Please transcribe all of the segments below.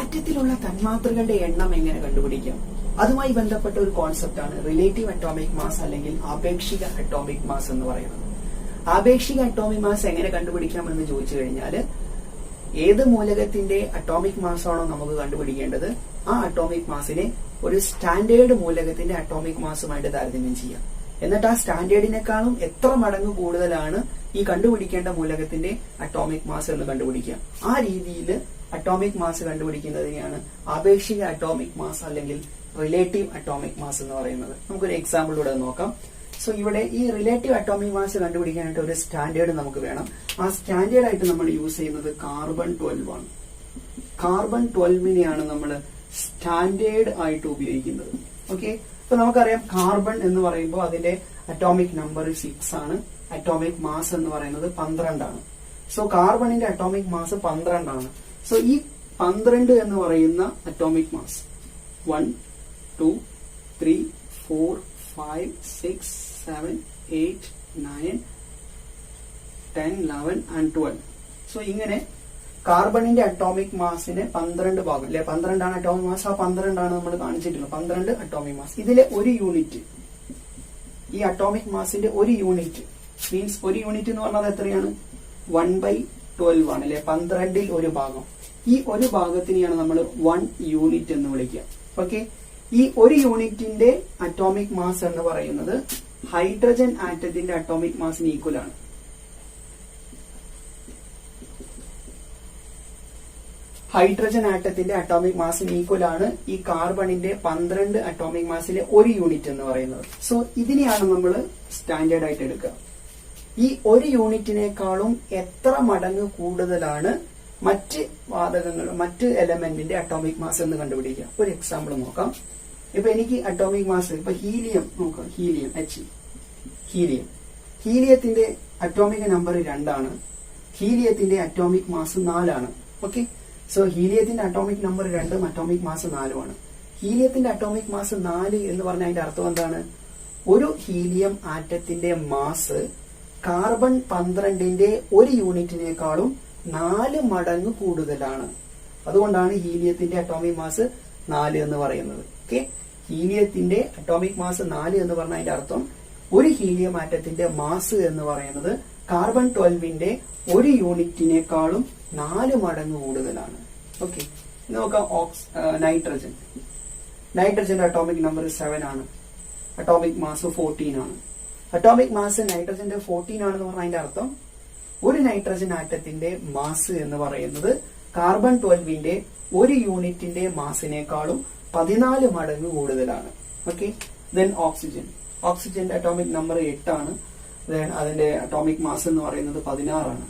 ആറ്റത്തിലുള്ള തന്മാത്രകളുടെ എണ്ണം എങ്ങനെ കണ്ടുപിടിക്കാം? അതുമായി ബന്ധപ്പെട്ട ഒരു കോൺസെപ്റ്റ് ആണ് റിലേറ്റീവ് അറ്റോമിക് മാസ് അല്ലെങ്കിൽ ആപേക്ഷിക അറ്റോമിക് മാസ് എന്ന് പറയുന്നത്. ആപേക്ഷിക അറ്റോമിക് മാസ് എങ്ങനെ കണ്ടുപിടിക്കാം എന്ന് ചോദിച്ചു കഴിഞ്ഞാൽ, ഏത് മൂലകത്തിന്റെ അറ്റോമിക് മാസ് ആണോ നമുക്ക് കണ്ടുപിടിക്കേണ്ടത്, ആ അറ്റോമിക് മാസിനെ ഒരു സ്റ്റാൻഡേർഡ് മൂലകത്തിന്റെ അറ്റോമിക് മാസുമായിട്ട് താരതമ്യം ചെയ്യാം. എന്നിട്ട് ആ സ്റ്റാൻഡേർഡിനേക്കാളും എത്ര മടങ്ങ് കൂടുതലാണ് ഈ കണ്ടുപിടിക്കേണ്ട മൂലകത്തിന്റെ അറ്റോമിക് മാസ് എന്ന് കണ്ടുപിടിക്കാം. ആ രീതിയിൽ അറ്റോമിക് മാസ് കണ്ടുപിടിക്കുന്നതിനെയാണ് ആപേക്ഷിക അറ്റോമിക് മാസ് അല്ലെങ്കിൽ റിലേറ്റീവ് അറ്റോമിക് മാസ് എന്ന് പറയുന്നത്. നമുക്കൊരു എക്സാമ്പിളിലൂടെ നോക്കാം. സോ ഇവിടെ ഈ റിലേറ്റീവ് അറ്റോമിക് മാസ് കണ്ടുപിടിക്കാനായിട്ട് ഒരു സ്റ്റാൻഡേർഡ് നമുക്ക് വേണം. ആ സ്റ്റാൻഡേർഡ് ആയിട്ട് നമ്മൾ യൂസ് ചെയ്യുന്നത് കാർബൺ 12 ആണ്. കാർബൺ 12നെയാണ് നമ്മൾ സ്റ്റാൻഡേർഡ് ആയിട്ട് ഉപയോഗിക്കുന്നത്. ഓക്കെ, അപ്പൊ നമുക്കറിയാം കാർബൺ എന്ന് പറയുമ്പോൾ അതിന്റെ അറ്റോമിക് നമ്പർ 6 ആണ്. അറ്റോമിക് മാസ് എന്ന് പറയുന്നത് 12 ആണ്. സോ കാർബണിന്റെ അറ്റോമിക് മാസ് 12 ആണ്. സോ ഈ 12 എന്ന് പറയുന്ന അറ്റോമിക് മാസ് 1, 2, 3, 4, 5, 6, 7, 8, 9, 10, 11 and 12. സോ ഇങ്ങനെ കാർബണിന്റെ അറ്റോമിക് മാസിന് 12 ഭാഗം അല്ലെ, 12 ആണ് അറ്റോമിക് മാസ്. ആ 12 ആണ് നമ്മൾ കാണിച്ചിട്ടുള്ളത്. 12 അറ്റോമിക് മാസ്. ഇതിലെ ഒരു യൂണിറ്റ്, ഈ അറ്റോമിക് മാസിന്റെ ഒരു യൂണിറ്റ് മീൻസ് ഒരു യൂണിറ്റ് എന്ന് പറഞ്ഞാൽ എത്രയാണ്? 1/12 ആണ് അല്ലെ, 12ൽ ഒരു ഭാഗം. ഈ ഒരു ഭാഗത്തിനെയാണ് നമ്മൾ 1 യൂണിറ്റ് എന്ന് വിളിക്കുക. ഓക്കെ, ഈ ഒരു യൂണിറ്റിന്റെ അറ്റോമിക് മാസ് എന്ന് പറയുന്നത് ഹൈഡ്രജൻ ആറ്റത്തിന്റെ അറ്റോമിക് മാസിന് ഈക്വൽ ആണ്. ഹൈഡ്രജൻ ആറ്റത്തിന്റെ അറ്റോമിക് മാസിന് ഈക്വൽ ആണ് ഈ കാർബണിന്റെ 12 അറ്റോമിക് മാസിലെ ഒരു യൂണിറ്റ് എന്ന് പറയുന്നത്. സോ ഇതിനെയാണ് നമ്മൾ സ്റ്റാൻഡേർഡ് ആയിട്ട് എടുക്കുക. ഈ ഒരു യൂണിറ്റിനേക്കാളും എത്ര മടങ്ങ് കൂടുതലാണ് മറ്റ് വാതകങ്ങൾ, മറ്റ് എലമെന്റിന്റെ അറ്റോമിക് മാസ് എന്ന് കണ്ടുപിടിക്കുക. ഒരു എക്സാമ്പിൾ നോക്കാം. ഇപ്പൊ എനിക്ക് അറ്റോമിക് മാസ്, ഇപ്പൊ ഹീലിയം നോക്കാം. ഹീലിയം ഹീലിയത്തിന്റെ അറ്റോമിക് നമ്പർ 2 ആണ്. ഹീലിയത്തിന്റെ അറ്റോമിക് മാസ് 4 ആണ്. ഓക്കെ, സോ ഹീലിയത്തിന്റെ അറ്റോമിക് നമ്പർ 2ഉം അറ്റോമിക് മാസ് 4ഉം ആണ്. ഹീലിയത്തിന്റെ അറ്റോമിക് മാസ് 4 എന്ന് പറഞ്ഞാൽ അതിന്റെ അർത്ഥം എന്താണ്? ഒരു ഹീലിയം ആറ്റത്തിന്റെ മാസ് കാർബൺ 12ന്റെ ഒരു യൂണിറ്റിനേക്കാളും 4 മടങ്ങ് കൂടുതലാണ്. അതുകൊണ്ടാണ് ഹീലിയത്തിന്റെ അറ്റോമിക് മാസ് 4 എന്ന് പറയുന്നത്. ഓക്കെ, ഹീലിയത്തിന്റെ അറ്റോമിക് മാസ് 4 എന്ന് പറഞ്ഞാൽ അതിന്റെ അർത്ഥം ഒരു ഹീലിയം ആറ്റത്തിന്റെ മാസ് എന്ന് പറയുന്നത് കാർബൺ 12ന്റെ ഒരു യൂണിറ്റിനേക്കാളും 4 മടങ്ങ് കൂടുതലാണ്. ഓക്കെ, നോക്കാം. നൈട്രജന്റെ അറ്റോമിക് നമ്പർ 7 ആണ്. അറ്റോമിക് മാസ് 14 ആണ്. അറ്റോമിക് മാസ് നൈട്രജന്റെ 14 ആണെന്ന് പറഞ്ഞാൽ അതിന്റെ അർത്ഥം ഒരു നൈട്രജൻ ആറ്റത്തിന്റെ മാസ് എന്ന് പറയുന്നത് കാർബൺ 12ന്റെ ഒരു യൂണിറ്റിന്റെ മാസിനേക്കാളും 14 മടങ്ങ് കൂടുതലാണ്. ഓക്കെ, ദെൻ ഓക്സിജന്റെ അറ്റോമിക് നമ്പർ 8 ആണ്. ദെൻ അതിന്റെ അറ്റോമിക് മാസ് എന്ന് പറയുന്നത് 16 ആണ്.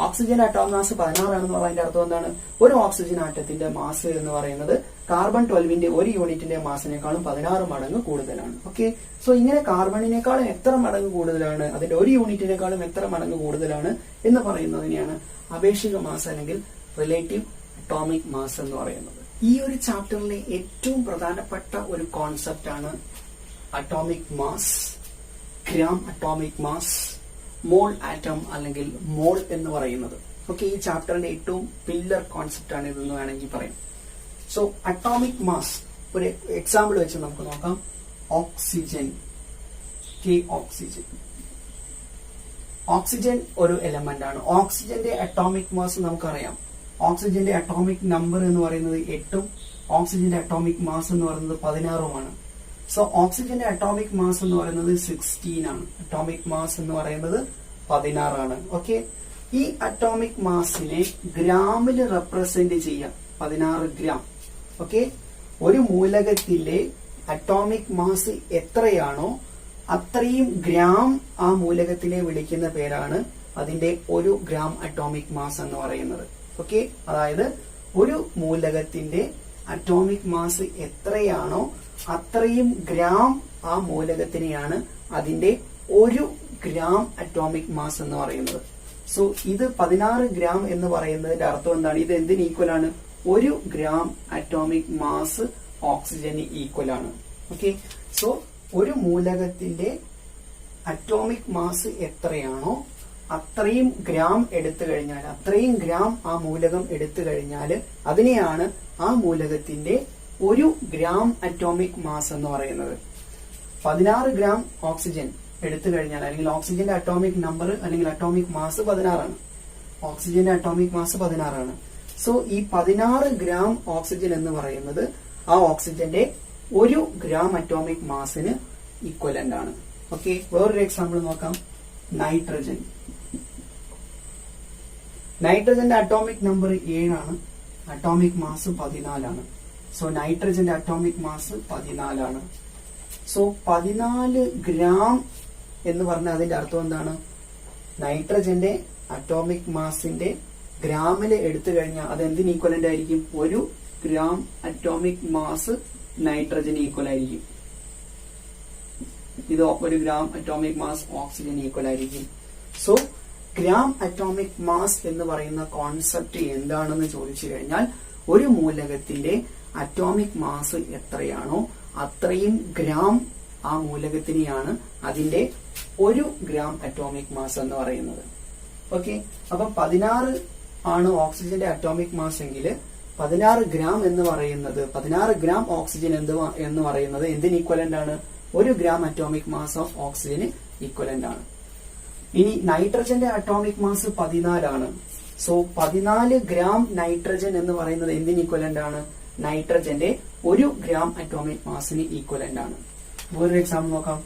ഓക്സിജന്റെ അറ്റോമിക് മാസ് 16 ആണെന്ന് പറഞ്ഞാൽ അതിന്റെ അർത്ഥം എന്താണ്? ഒരു ഓക്സിജൻ ആറ്റത്തിന്റെ മാസ് എന്ന് പറയുന്നത് കാർബൺ 12ന്റെ ഒരു യൂണിറ്റിന്റെ മാസിനേക്കാളും 16 മടങ്ങ് കൂടുതലാണ്. ഓക്കെ, സോ ഇങ്ങനെ കാർബണിനേക്കാളും എത്ര മടങ്ങ് കൂടുതലാണ്, അതിന്റെ ഒരു യൂണിറ്റിനേക്കാളും എത്ര മടങ്ങ് കൂടുതലാണ് എന്ന് പറയുന്നതിനെയാണ് ആപേക്ഷിക മാസ് അല്ലെങ്കിൽ റിലേറ്റീവ് അറ്റോമിക് മാസ് എന്ന് പറയുന്നത്. ഈ ഒരു ചാപ്റ്ററിലെ ഏറ്റവും പ്രധാനപ്പെട്ട ഒരു കോൺസെപ്റ്റ് ആണ് atomic mass, gram atomic mass, mole atom അല്ലെങ്കിൽ മോൾ എന്ന് പറയുന്നത്. ഓക്കെ, ഈ ചാപ്റ്ററിന്റെ ഏറ്റവും പില്ലർ കോൺസെപ്റ്റ് ആണ് ഇതെന്ന് വേണമെങ്കിൽ പറയാം. സോ അറ്റോമിക് മാസ് ഒരു എക്സാമ്പിൾ വെച്ച് നമുക്ക് നോക്കാം. ഓക്സിജൻ. ഓക്സിജൻ ഒരു എലമെന്റ് ആണ്. ഓക്സിജന്റെ അറ്റോമിക് മാസ് നമുക്കറിയാം. ഓക്സിജന്റെ അറ്റോമിക് നമ്പർ എന്ന് പറയുന്നത് 8ഉം ഓക്സിജന്റെ അറ്റോമിക് മാസ് എന്ന് പറയുന്നത് 16ഉമാണ്. സോ ഓക്സിജന്റെ അറ്റോമിക് മാസ് എന്ന് പറയുന്നത് 16 ആണ്. അറ്റോമിക് മാസ് എന്ന് പറയുന്നത് 16 ആണ്. ഓക്കെ, ഈ അറ്റോമിക് മാസിനെ ഗ്രാമിൽ റെപ്രസെന്റ് ചെയ്യാം. 16 ഗ്രാം. ഓക്കെ, ഒരു മൂലകത്തിന്റെ അറ്റോമിക് മാസ് എത്രയാണോ അത്രയും ഗ്രാം ആ മൂലകത്തിനെ വിളിക്കുന്ന പേരാണ് അതിന്റെ 1 ഗ്രാം അറ്റോമിക് മാസ് എന്ന് പറയുന്നത്. ഓക്കെ, അതായത് ഒരു മൂലകത്തിന്റെ അറ്റോമിക് മാസ് എത്രയാണോ അത്രയും ഗ്രാം ആ മൂലകത്തിനെയാണ് അതിന്റെ 1 ഗ്രാം അറ്റോമിക് മാസ് എന്ന് പറയുന്നത്. സോ ഇത് 16 ഗ്രാം എന്ന് പറയുന്നതിന്റെ അർത്ഥം എന്താണ്? ഇത് എന്തിന് ഈക്വൽ ആണ്? 1 ഗ്രാം അറ്റോമിക് മാസ് ഓക്സിജന് ഈക്വൽ ആണ്. ഓക്കെ, സോ ഒരു മൂലകത്തിന്റെ അറ്റോമിക് മാസ് എത്രയാണോ അത്രയും ഗ്രാം എടുത്തു കഴിഞ്ഞാൽ, അത്രയും ഗ്രാം ആ മൂലകം എടുത്തു കഴിഞ്ഞാൽ അതിനെയാണ് ആ മൂലകത്തിന്റെ 1 ഗ്രാം അറ്റോമിക് മാസ് എന്ന് പറയുന്നത്. 16 ഗ്രാം ഓക്സിജൻ എടുത്തു കഴിഞ്ഞാൽ, അല്ലെങ്കിൽ ഓക്സിജന്റെ അറ്റോമിക് നമ്പർ അല്ലെങ്കിൽ അറ്റോമിക് മാസ് 16 ആണ്. ഓക്സിജന്റെ അറ്റോമിക് മാസ് 16 ആണ്. സോ ഈ 16 ഗ്രാം ഓക്സിജൻ എന്ന് പറയുന്നത് ആ ഓക്സിജന്റെ 1 ഗ്രാം അറ്റോമിക് മാസിന് ഈക്വലന്റ് ആണ്. ഓക്കെ, വേറൊരു എക്സാമ്പിൾ നോക്കാം. നൈട്രജൻ. നൈട്രജന്റെ അറ്റോമിക് നമ്പർ 7 ആണ്, അറ്റോമിക് മാസ് 14 ആണ്. സോ നൈട്രജന്റെ അറ്റോമിക് മാസ് 14 ആണ്. സോ 14 ഗ്രാം എന്ന് പറഞ്ഞാൽ അതിന്റെ അർത്ഥം എന്താണ്? നൈട്രജന്റെ അറ്റോമിക് മാസിന്റെ ഗ്രാമില് എടുത്തു കഴിഞ്ഞാൽ അത് എന്തിന് ഈക്വലന്റ് ആയിരിക്കും? 1 ഗ്രാം അറ്റോമിക് മാസ് നൈട്രജന് ഈക്വൽ ആയിരിക്കും. ഇത് 1 gram atomic mass oxygen equal ആയിരിക്കും. സോ ഗ്രാം അറ്റോമിക് മാസ് എന്ന് പറയുന്ന കോൺസെപ്റ്റ് എന്താണെന്ന് ചോദിച്ചു കഴിഞ്ഞാൽ, ഒരു മൂലകത്തിന്റെ അറ്റോമിക് മാസ് എത്രയാണോ അത്രയും ഗ്രാം ആ മൂലകത്തിനെയാണ് അതിന്റെ 1 ഗ്രാം അറ്റോമിക് മാസ് എന്ന് പറയുന്നത്. ഓക്കെ, അപ്പൊ 16 ആണ് ഓക്സിജന്റെ അറ്റോമിക് മാസ് എങ്കിൽ 16 ഗ്രാം എന്ന് പറയുന്നത്, 16 ഗ്രാം ഓക്സിജൻ എന്ന് പറയുന്നത് എന്തിന് ഈക്വലന്റ് ആണ്? 1 gram atomic mass of oxygen equivalent ആണ്. ഇനി നൈട്രജന്റെ അറ്റോമിക് മാസ് 14 ആണ്. സോ 14 ഗ്രാം നൈട്രജൻ എന്ന് പറയുന്നത് എന്തിന് ഈക്വലന്റ് ആണ്? നൈട്രജന്റെ 1 ഗ്രാം അറ്റോമിക് മാസിന് ഈക്വലന്റ് ആണ്. വേറൊരു എക്സാമ്പിൾ നോക്കാം.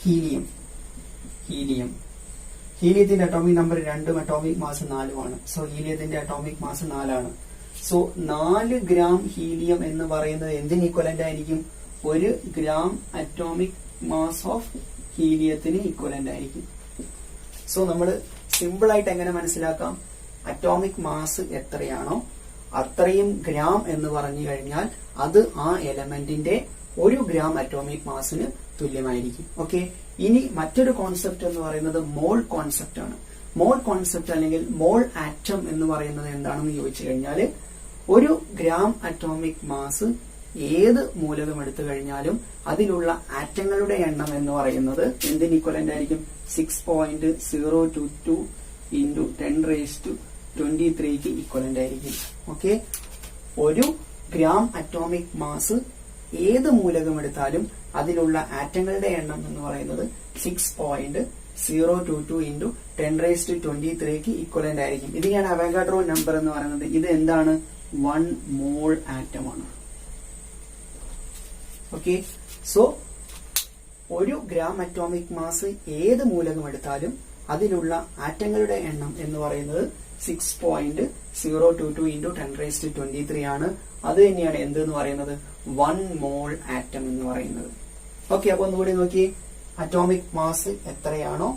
ഹീലിയം. ഹീലിയത്തിന്റെ അറ്റോമിക് നമ്പർ 2, അറ്റോമിക് മാസ് 4 ആണ്. സോ ഹീലിയത്തിന്റെ അറ്റോമിക് മാസ് 4 ആണ്. സോ 4 ഗ്രാം ഹീലിയം എന്ന് പറയുന്നത് എന്തിന് ഈക്വലന്റ് ആയിരിക്കും? 1 ഗ്രാം അറ്റോമിക് മാസ് ഓഫ് ഹീലിയത്തിന് ഈക്വലന്റ് ആയിരിക്കും. സോ നമ്മൾ സിമ്പിൾ ആയിട്ട് എങ്ങനെ മനസ്സിലാക്കാം? അറ്റോമിക് മാസ് എത്രയാണോ അത്രയും ഗ്രാം എന്ന് പറഞ്ഞു കഴിഞ്ഞാൽ അത് ആ എലമെന്റിന്റെ 1 ഗ്രാം അറ്റോമിക് മാസിന് തുല്യമായിരിക്കും. ഓക്കെ, ഇനി മറ്റൊരു കോൺസെപ്റ്റ് എന്ന് പറയുന്നത് മോൾ കോൺസെപ്റ്റ് ആണ്. മോൾ കോൺസെപ്റ്റ് അല്ലെങ്കിൽ മോൾ ആറ്റം എന്ന് പറയുന്നത് എന്താണെന്ന് ചോദിച്ചു കഴിഞ്ഞാൽ, 1 ഗ്രാം അറ്റോമിക് മാസ് ഏത് മൂലകം എടുത്തു കഴിഞ്ഞാലും അതിലുള്ള ആറ്റങ്ങളുടെ എണ്ണം എന്ന് പറയുന്നത് എന്തിന് ഈക്വലന്റ് ആയിരിക്കും? 6.022 into 10⁻23 ഈക്വലന്റ് ആയിരിക്കും. ഓക്കെ, 1 ഗ്രാം അറ്റോമിക് മാസ് ഏത് മൂലകം എടുത്താലും അതിലുള്ള ആറ്റങ്ങളുടെ എണ്ണം എന്ന് പറയുന്നത് 6.022 into 10⁻23 ഈക്വലന്റ് ആയിരിക്കും. ഇതിനെയാണ് അവഗാഡ്രോ നമ്പർ എന്ന് പറയുന്നത്. ഇത് എന്താണ്? 1 മോൾ ആറ്റമാണ്. Okay, so 1 gram atomic mass ഏത് മൂലകം എടുത്താലും അതിലുള്ള ആറ്റങ്ങളുടെ എണ്ണം എന്ന് പറയുന്നത് 6.022 into 10⁻23 ആണ്. അത് തന്നെയാണ് എന്തെന്ന് പറയുന്നത്? 1 മോൾ ആറ്റം എന്ന് പറയുന്നത്. ഓക്കെ, അപ്പൊ ഒന്നുകൂടി നോക്കി. അറ്റോമിക് മാസ് എത്രയാണോ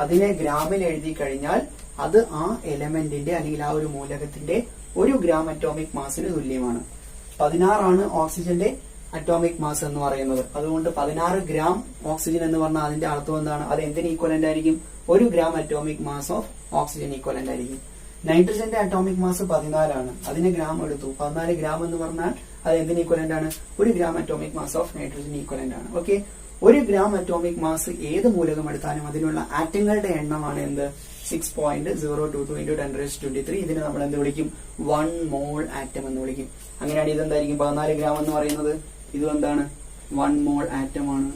അതിനെ ഗ്രാമിൽ എഴുതി കഴിഞ്ഞാൽ അത് ആ എലമെന്റിന്റെ അല്ലെങ്കിൽ ആ ഒരു മൂലകത്തിന്റെ 1 ഗ്രാം അറ്റോമിക് മാസിന് തുല്യമാണ്. 16 ആണ് ഓക്സിജന്റെ അറ്റോമിക് മാസ് എന്ന് പറയുന്നത്. അതുകൊണ്ട് 16 ഗ്രാം ഓക്സിജൻ എന്ന് പറഞ്ഞാൽ അതിന്റെ അർത്ഥം എന്താണ്? അത് എന്തിന് ഈക്വലന്റ് ആയിരിക്കും? 1 gram atomic mass of oxygen equivalent ആയിരിക്കും. നൈട്രജന്റെ അറ്റോമിക് മാസ് 14 ആണ്. അതിന് ഗ്രാം എടുത്തു. 14 ഗ്രാം എന്ന് പറഞ്ഞാൽ അത് എന്തിന് ഈക്വലന്റ് ആണ്? 1 gram atomic mass of nitrogen equivalent ആണ്. ഓക്കെ, 1 ഗ്രാം അറ്റോമിക് മാസ് ഏത് മൂലകം എടുത്താലും അതിനുള്ള ആറ്റങ്ങളുടെ എണ്ണമാണ് എന്ത്? 6.022 into 10⁻23. ഇതിന് നമ്മൾ എന്ത് വിളിക്കും? 1 മോൾ ആറ്റം എന്ന് വിളിക്കും. അങ്ങനെയാണ് ഇതെന്തായിരിക്കും? 14 ഗ്രാം എന്ന് പറയുന്നത്. ഇതും എന്താണ്? 1 മോൾ ആറ്റം ആണ്.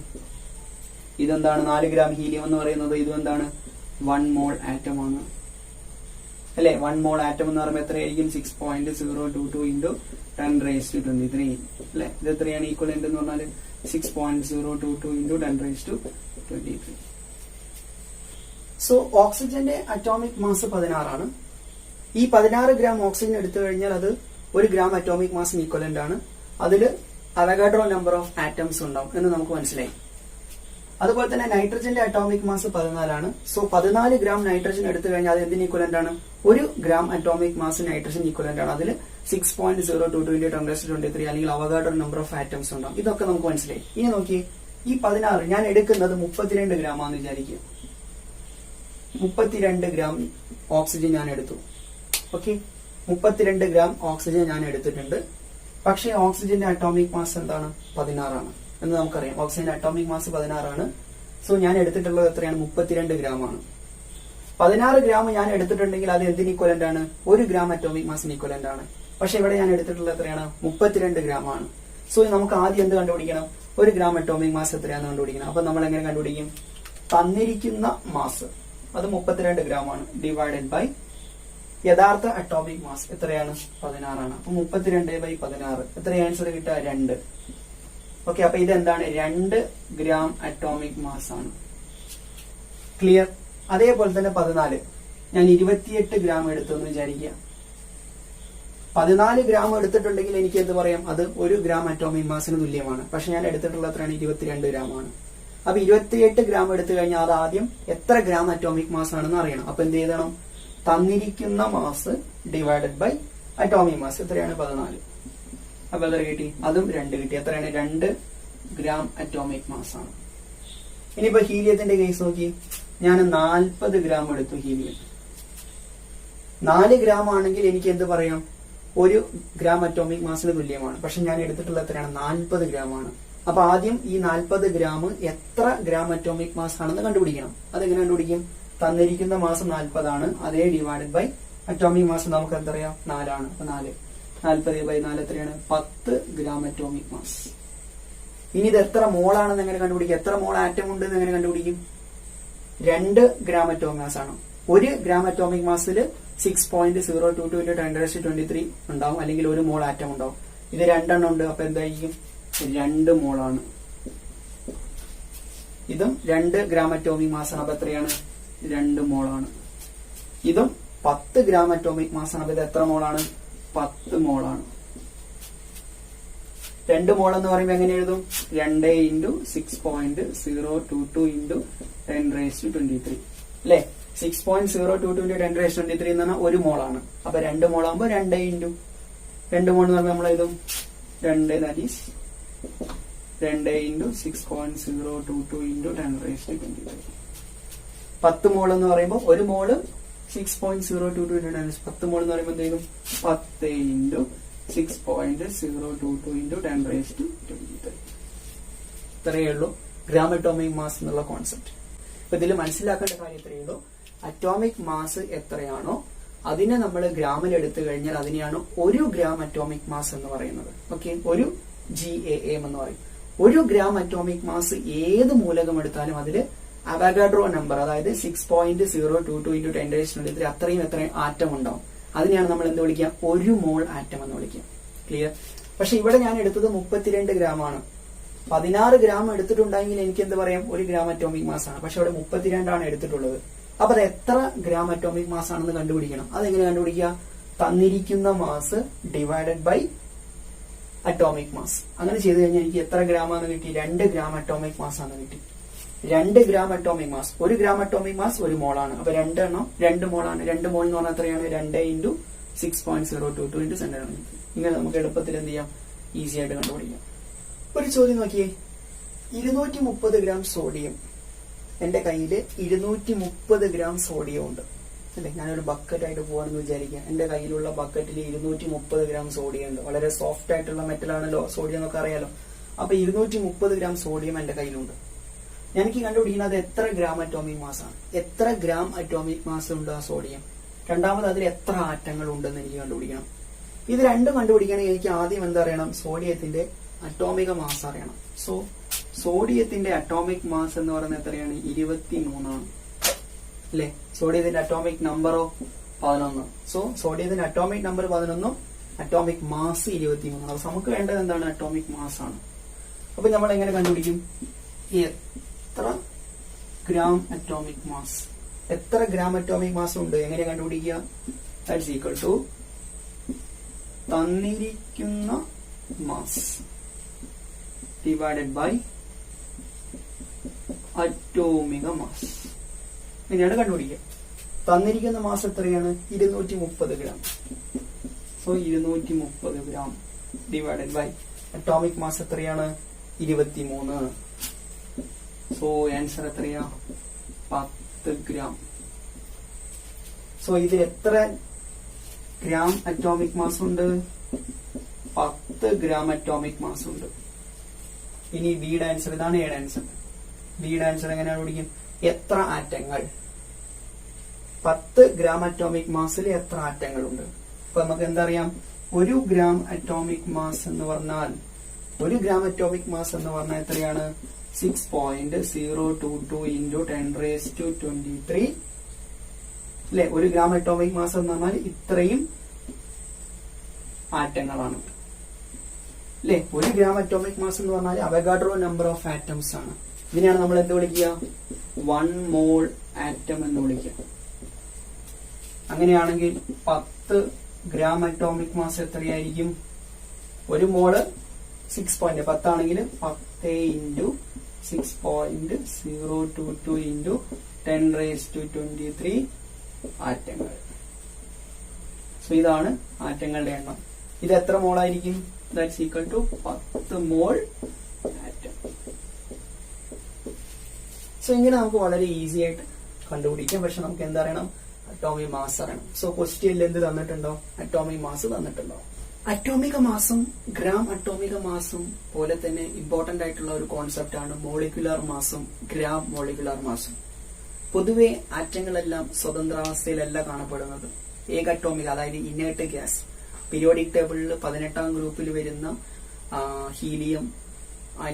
ഇതെന്താണ്? 4 ഗ്രാം ഹീലിയം എന്ന് പറയുന്നത്. ഇതും എന്താണ്? 1 മോൾ ആറ്റം ആണ്. അല്ലെ, 1 മോൾ ആറ്റം എന്ന് പറയുമ്പോൾ എത്രയായിരിക്കും? 6.022 into 10⁻23. അല്ലെ, ഇത് എത്രയാണ് ഈക്വലന്റ് എന്ന് പറഞ്ഞാൽ? 6.022 into 10⁻23. സോ ഓക്സിജന്റെ അറ്റോമിക് മാസ് 16 ആണ്. ഈ 16 ഗ്രാം ഓക്സിജൻ എടുത്തു കഴിഞ്ഞാൽ അത് 1 ഗ്രാം അറ്റോമിക് മാസിന് ഈക്വലന്റ് ആണ്. അതിൽ അവഗാഡ്രോ നമ്പർ ഓഫ് ആറ്റംസ് ഉണ്ടാവും എന്ന് നമുക്ക് മനസ്സിലായി. അതുപോലെ തന്നെ നൈട്രജന്റെ അറ്റോമിക് മാസ് 14 ആണ്. സോ 14 ഗ്രാം നൈട്രജൻ എടുത്തു കഴിഞ്ഞാൽ അത് എന്തിന് ഈക്വലന്റ് ആണ്? 1 gram atomic mass nitrogen equivalent ആണ്. അതിൽ 6.022 into 10⁻23 അല്ലെങ്കിൽ അവഗാഡ്രോ നമ്പർ ഓഫ് ആറ്റംസ് ഉണ്ടാവും. ഇതൊക്കെ നമുക്ക് മനസ്സിലായി. ഇനി നോക്കി, ഈ 16 ഞാൻ എടുക്കുന്നത് 32 ഗ്രാം ആണെന്ന് വിചാരിക്കുക. 32 ഗ്രാം ഓക്സിജൻ ഞാൻ എടുത്തു. ഓക്കെ, 32 ഗ്രാം ഓക്സിജൻ ഞാൻ എടുത്തിട്ടുണ്ട്. പക്ഷേ ഓക്സിജന്റെ അറ്റോമിക് മാസ് എന്താണ്? 16 ആണ് എന്ന് നമുക്കറിയാം. ഓക്സിജന്റെ അറ്റോമിക് മാസ് 16 ആണ്. സോ ഞാൻ എടുത്തിട്ടുള്ളത് എത്രയാണ്? 32 ഗ്രാം ആണ്. 16 ഗ്രാം ഞാൻ എടുത്തിട്ടുണ്ടെങ്കിൽ അത് എന്തിന് ഈക്വലന്റ് ആണ്? 1 ഗ്രാം അറ്റോമിക് മാസിന് ഈക്വലന്റ് ആണ്. പക്ഷെ ഇവിടെ ഞാൻ എടുത്തിട്ടുള്ളത് എത്രയാണ്? 32 ഗ്രാം ആണ്. സോ നമുക്ക് ആദ്യം എന്ത് കണ്ടുപിടിക്കണം? ഒരു ഗ്രാം അറ്റോമിക് മാസ് എത്രയാണെന്ന് കണ്ടുപിടിക്കണം. അപ്പൊ നമ്മൾ എങ്ങനെ കണ്ടുപിടിക്കും? തന്നിരിക്കുന്ന മാസ് അത് 32 ഗ്രാം ആണ് ഡിവൈഡഡ് ബൈ യഥാർത്ഥ അറ്റോമിക് മാസ് എത്രയാണ്? 16 ആണ്. അപ്പൊ 32/16 എത്ര ആൻസർ കിട്ടുക? 2. ഓക്കെ, അപ്പൊ ഇതെന്താണ്? 2 ഗ്രാം അറ്റോമിക് മാസ് ആണ്. ക്ലിയർ? അതേപോലെ തന്നെ 14 ഞാൻ 28 ഗ്രാം എടുത്തു എന്ന് വിചാരിക്കുക. 14 ഗ്രാം എടുത്തിട്ടുണ്ടെങ്കിൽ എനിക്ക് എന്ത് പറയാം? അത് 1 ഗ്രാം അറ്റോമിക് മാസിന് തുല്യമാണ്. പക്ഷെ ഞാൻ എടുത്തിട്ടുള്ള എത്രയാണ്? 22 ഗ്രാം ആണ്. അപ്പൊ 28 ഗ്രാം എടുത്തു കഴിഞ്ഞാൽ അത് ആദ്യം എത്ര ഗ്രാം അറ്റോമിക് മാസ് ആണെന്ന് അറിയണം. അപ്പൊ എന്ത് ചെയ്യണം? തന്നിരിക്കുന്ന mass divided by atomic mass എത്രയാണ്? 14. അപ്പൊ എത്ര കിട്ടി? അതും 2 കിട്ടി. എത്രയാണ്? 2 ഗ്രാം അറ്റോമിക് മാസ് ആണ്. ഇനിയിപ്പോ ഹീലിയത്തിന്റെ കേസ് നോക്കി. ഞാൻ 40 ഗ്രാം എടുത്തു ഹീലിയം. 4 ഗ്രാം ആണെങ്കിൽ എനിക്ക് എന്ത് പറയാം? 1 ഗ്രാം അറ്റോമിക് മാസിന് തുല്യമാണ്. പക്ഷെ ഞാൻ എടുത്തിട്ടുള്ള എത്രയാണ്? 40 ഗ്രാം ആണ്. അപ്പൊ ആദ്യം ഈ 40 ഗ്രാം എത്ര ഗ്രാം അറ്റോമിക് മാസ് ആണെന്ന് കണ്ടുപിടിക്കണം. അതെങ്ങനെ കണ്ടുപിടിക്കും? തന്നിരിക്കുന്ന മാസം 40 ആണ്. അതേ ഡിവൈഡഡ് ബൈ അറ്റോമിക് മാസ് നമുക്ക് എന്തറിയാം? 4 ആണ്. അപ്പൊ 40/4 എത്രയാണ്? 10 ഗ്രാം അറ്റോമിക് മാസ്. ഇനി ഇത് എത്ര മോൾ ആണെന്ന് എങ്ങനെ കണ്ടുപിടിക്കും? എത്ര മോൾ ആറ്റം ഉണ്ട് എന്ന് എങ്ങനെ കണ്ടുപിടിക്കും? 2 ഗ്രാം അറ്റോമിക് മാസ് ആണ്. 1 ഗ്രാം അറ്റോമിക് മാസിൽ 6.022 × 10⁻23 ഉണ്ടാവും, അല്ലെങ്കിൽ 1 മോൾ ആറ്റം ഉണ്ടാവും. ഇത് 2 എണ്ണം ഉണ്ട്. അപ്പൊ എന്തായിരിക്കും? 2 മോളാണ്. ഇതും 2 ഗ്രാം അറ്റോമിക് മാസ് ആണ്. അപ്പൊ എത്രയാണ്? 2 മോളാണ്. ഇതും 10 ഗ്രാം അറ്റോമിക് മാസ് ആണ്. അപ്പൊ ഇത് എത്ര മോളാണ്? 10 മോളാണ്. 2 മോൾ എന്ന് പറയുമ്പോൾ എങ്ങനെ എഴുതും? 2 × 6.022 × 10⁻23 അല്ലെ? 6.022 × 10⁻23 എന്ന് പറഞ്ഞാൽ 1 മോളാണ്. അപ്പൊ 2 മോളാകുമ്പോ 2 × 2 മോൾ എന്ന് പറയുമ്പോൾ നമ്മൾ എഴുതും 2 ദാറ്റ് ഈസ് 2 × 6.022 × 10⁻23. 10 മോൾ എന്ന് പറയുമ്പോൾ 1 മോള് 6.022 × 10 മോൾ എന്ന് പറയുമ്പോൾ എന്ത് ചെയ്യും? 10 × 6.022 × 10⁻23. ഇത്രയേ ഉള്ളൂ ഗ്രാം അറ്റോമിക് മാസ് എന്നുള്ള കോൺസെപ്റ്റ്. അപ്പൊ ഇതിൽ മനസ്സിലാക്കേണ്ട കാര്യം ഇത്രയേ ഉള്ളൂ. അറ്റോമിക് മാസ് എത്രയാണോ അതിനെ നമ്മൾ ഗ്രാമിൽ എടുത്തു കഴിഞ്ഞാൽ അതിനെയാണ് 1 ഗ്രാം അറ്റോമിക് മാസ് എന്ന് പറയുന്നത്. ഓക്കെ, 1 GAM എന്ന് പറയും. 1 ഗ്രാം അറ്റോമിക് മാസ് ഏത് മൂലകം എടുത്താലും അതില് അവഗാഡ്രോ നമ്പർ, അതായത് 6.022 × 10⁻23 അത്രയും ആറ്റം ഉണ്ടാവും. അതിനെയാണ് നമ്മൾ എന്ത് വിളിക്കുക? 1 മോൾ ആറ്റം എന്ന് വിളിക്കുക. ക്ലിയർ? പക്ഷെ ഇവിടെ ഞാൻ എടുത്തത് 32 ഗ്രാം ആണ്. 16 ഗ്രാം എടുത്തിട്ടുണ്ടെങ്കിൽ എനിക്ക് എന്ത് പറയാം? 1 ഗ്രാം അറ്റോമിക് മാസ് ആണ്. പക്ഷെ ഇവിടെ 32 ആണ് എടുത്തിട്ടുള്ളത്. അപ്പൊ അത് എത്ര ഗ്രാം അറ്റോമിക് മാസ് ആണെന്ന് കണ്ടുപിടിക്കണം. അതെങ്ങനെ കണ്ടുപിടിക്കുക? തന്നിരിക്കുന്ന mass divided by atomic mass. അങ്ങനെ ചെയ്തു കഴിഞ്ഞാൽ എനിക്ക് എത്ര ഗ്രാം ആണ് കിട്ടി? 2 ഗ്രാം അറ്റോമിക് മാസ് ആണ് കിട്ടി. 2 gram atomic mass. 1 gram atomic mass 1 മോളാണ്. അപ്പൊ 2 എണ്ണം 2 മോളാണ്. 2 മോൾ എന്ന് പറഞ്ഞാൽ എത്രയാണ്? 2 × 6.022 × 10⁻23. ഇങ്ങനെ നമുക്ക് എളുപ്പത്തിൽ എന്ത് ചെയ്യാം? ഈസി ആയിട്ട് കണ്ടുപിടിക്കാം. ഒരു ചോദ്യം നോക്കിയേ. 230 ഗ്രാം സോഡിയം. എന്റെ കയ്യിൽ 230 ഗ്രാം സോഡിയം ഉണ്ട് അല്ലെ? ഞാനൊരു ബക്കറ്റ് ആയിട്ട് പോവാണെന്ന് വിചാരിക്കുക. എന്റെ കയ്യിലുള്ള ബക്കറ്റിൽ 230 ഗ്രാം സോഡിയം ഉണ്ട്. വളരെ സോഫ്റ്റ് ആയിട്ടുള്ള മെറ്റൽ ആണല്ലോ സോഡിയം എന്നൊക്കെ അറിയാലോ. അപ്പൊ 230 ഗ്രാം സോഡിയം എന്റെ കയ്യിലുണ്ട്. എനിക്ക് കണ്ടുപിടിക്കുന്നത് എത്ര ഗ്രാം അറ്റോമിക് മാസ് ആണ്. എത്ര ഗ്രാം അറ്റോമിക് മാസ് ഉണ്ട് ആ സോഡിയം. രണ്ടാമത് അതിൽ എത്ര ആറ്റങ്ങൾ ഉണ്ടെന്ന് എനിക്ക് കണ്ടുപിടിക്കണം. ഇത് രണ്ടും കണ്ടുപിടിക്കണമെങ്കിൽ എനിക്ക് ആദ്യം എന്താ അറിയണം? സോഡിയത്തിന്റെ അറ്റോമിക മാസ് അറിയണം. സോ സോഡിയത്തിന്റെ അറ്റോമിക് മാസ് എന്ന് പറയുന്നത് എത്രയാണ്? 23 ആണ് അല്ലെ? സോഡിയത്തിന്റെ അറ്റോമിക് നമ്പറോ 11. സോ സോഡിയത്തിന്റെ അറ്റോമിക് നമ്പർ 11ഉം അറ്റോമിക് മാസ് 23. അപ്പൊ നമുക്ക് വേണ്ടത് എന്താണ്? അറ്റോമിക് മാസ് ആണ്. അപ്പൊ നമ്മൾ എങ്ങനെ കണ്ടുപിടിക്കും? എത്ര ഗ്രാം അറ്റോമിക് മാസ്, എത്ര ഗ്രാം അറ്റോമിക് മാസ് ഉണ്ട് എങ്ങനെ കണ്ടുപിടിക്കുക? ദാറ്റ്സ് ഈക്വൽ ടു തന്നിരിക്കുന്ന mass divided by atomic mass. ഇങ്ങനെയാണ് കണ്ടുപിടിക്കുക. തന്നിരിക്കുന്ന മാസ് എത്രയാണ്? 230 gram. So 230 gram divided by atomic mass എത്രയാണ്? 23. സോ ആൻസർ എത്രയാ? 10 ഗ്രാം. സോ ഇതിൽ എത്ര ഗ്രാം അറ്റോമിക് മാസ് ഉണ്ട്? 10 ഗ്രാം അറ്റോമിക് മാസ് ഉണ്ട്. ഇനി ബിയുടെ ആൻസർ ഇതാണ്. എയുടെ ആൻസർ. ബിയുടെ ആൻസർ എങ്ങനെയാണ് പിടിക്കും? എത്ര ആറ്റങ്ങൾ? 10 ഗ്രാം അറ്റോമിക് മാസിൽ എത്ര ആറ്റങ്ങൾ ഉണ്ട്? അപ്പൊ നമുക്ക് എന്താ അറിയാം? ഒരു ഗ്രാം അറ്റോമിക് മാസ് എന്ന് പറഞ്ഞാൽ എത്രയാണ്? 6.022 into 10⁻23 അല്ലെ? ഒരു ഗ്രാം അറ്റോമിക് മാസ് എന്ന് പറഞ്ഞാൽ ഇത്രയും ആറ്റങ്ങളാണ് അല്ലെ? ഒരു ഗ്രാം അറ്റോമിക് മാസ് എന്ന് പറഞ്ഞാൽ അവഗാഡ്രോ നമ്പർ ഓഫ് ആറ്റംസ് ആണ്. ഇതിനെയാണ് നമ്മൾ എന്ത് വിളിക്കുക? 1 മോൾ ആറ്റം എന്ന് വിളിക്കുക. അങ്ങനെയാണെങ്കിൽ 10 ഗ്രാം അറ്റോമിക് മാസ് എത്രയായിരിക്കും? ഒരു മോള് 10 ആണെങ്കിൽ 10 into 6.022 into 10⁻23 ആറ്റങ്ങൾ. സോ ഇതാണ് ആറ്റങ്ങളുടെ എണ്ണം. ഇത് എത്ര മോളായിരിക്കും? That's equal to 10 mole atom. So ഇങ്ങനെ നമുക്ക് വളരെ ഈസി ആയിട്ട് കണ്ടുപിടിക്കാം. പക്ഷെ നമുക്ക് എന്തറിയണം? അറ്റോമിക് മാസ് അറിയണം. സോ ക്വസ്റ്റ്യനിൽ എന്ത് തന്നിട്ടുണ്ടോ? അറ്റോമിക് മാസ് തന്നിട്ടുണ്ടോ? അറ്റോമിക മാസും ഗ്രാം അറ്റോമിക മാസും പോലെ തന്നെ ഇമ്പോർട്ടന്റ് ആയിട്ടുള്ള ഒരു കോൺസെപ്റ്റ് ആണ് മോളിക്കുലാർ മാസും ഗ്രാം മോളിക്കുലാർ മാസും. പൊതുവെ ആറ്റങ്ങളെല്ലാം സ്വതന്ത്രാവസ്ഥയിലല്ല കാണപ്പെടുന്നത്. ഏക അറ്റോമിക, അതായത് ഇനേർട്ട് ഗ്യാസ്, പീരിയോഡിക് ടേബിളിൽ 18ാം ഗ്രൂപ്പിൽ വരുന്ന helium,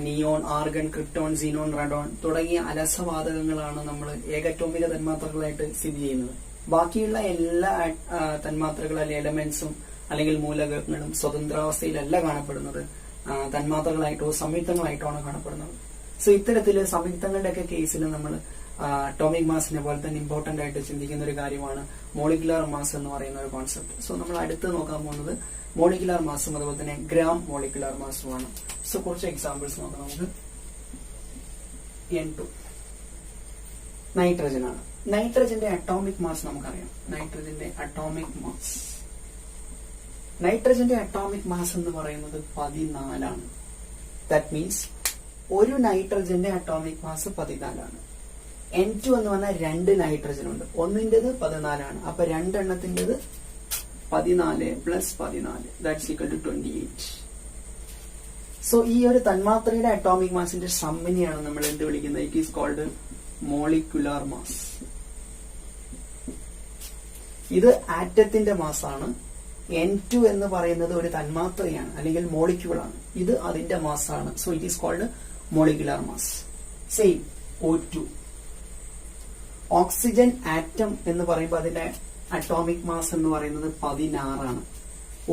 neon, argon, krypton, xenon, radon തുടങ്ങിയ അലസവാതകങ്ങളാണ് നമ്മൾ ഏകറ്റോമിക തന്മാത്രകളായിട്ട് സ്ഥിതി ചെയ്യുന്നത്. ബാക്കിയുള്ള എല്ലാ തന്മാത്രകൾ അല്ലെങ്കിൽ എലമെന്റ്സും അല്ലെങ്കിൽ മൂലകങ്ങളും സ്വതന്ത്രാവസ്ഥയിലല്ല കാണപ്പെടുന്നത്, തന്മാത്രകളായിട്ടോ സംയുക്തങ്ങളായിട്ടോ ആണ് കാണപ്പെടുന്നത്. സോ ഇത്തരത്തില് സംയുക്തങ്ങളുടെ ഒക്കെ കേസിൽ നമ്മൾ അറ്റോമിക് മാസിനെ പോലെ തന്നെ ഇമ്പോർട്ടന്റ് ആയിട്ട് ചിന്തിക്കുന്ന ഒരു കാര്യമാണ് മോളിക്കുലാർ മാസ് എന്ന് പറയുന്ന ഒരു കോൺസെപ്റ്റ്. സോ നമ്മൾ അടുത്ത് നോക്കാൻ പോകുന്നത് മോളിക്കുലാർ മാസും അതുപോലെ തന്നെ ഗ്രാം മോളിക്കുലാർ മാസുമാണ്. സോ കുറച്ച് എക്സാമ്പിൾസ് നോക്കാം നമുക്ക്. N2 നൈട്രജൻ ആണ്. നൈട്രജന്റെ അറ്റോമിക് മാസ് നമുക്കറിയാം. നൈട്രജന്റെ അറ്റോമിക് മാസ് എന്ന് പറയുന്നത് 14 ആണ്. ദാറ്റ് മീൻസ് ഒരു നൈട്രജന്റെ അറ്റോമിക് മാസ് 14 ആണ്. N2 എന്ന് പറഞ്ഞാൽ 2 നൈട്രജൻ ഉണ്ട്. ഒന്നിന്റേത് 14 ആണ്. അപ്പൊ രണ്ടെണ്ണത്തിന്റേത് 14 + 14 ദാറ്റ്സ് ഈക്വൽ ടു 28. സോ ഈ ഒരു തന്മാത്രയുടെ അറ്റോമിക് മാസിന്റെ സമ്മിനെയാണ് നമ്മൾ എന്ത് വിളിക്കുന്നത്? It is called molecular mass. ഇത് ആറ്റത്തിന്റെ മാസാണ്. N2 എന്ന് പറയുന്നത് ഒരു തന്മാത്രയാണ് അല്ലെങ്കിൽ മോളിക്യൂളാണ്. ഇത് അതിന്റെ മാസാണ്. So it is called molecular mass. Same O2. Oxygen atom എന്ന് പറയുമ്പോൾ അതിന്റെ അറ്റോമിക് മാസ് എന്ന് പറയുന്നത് 16 ആണ്.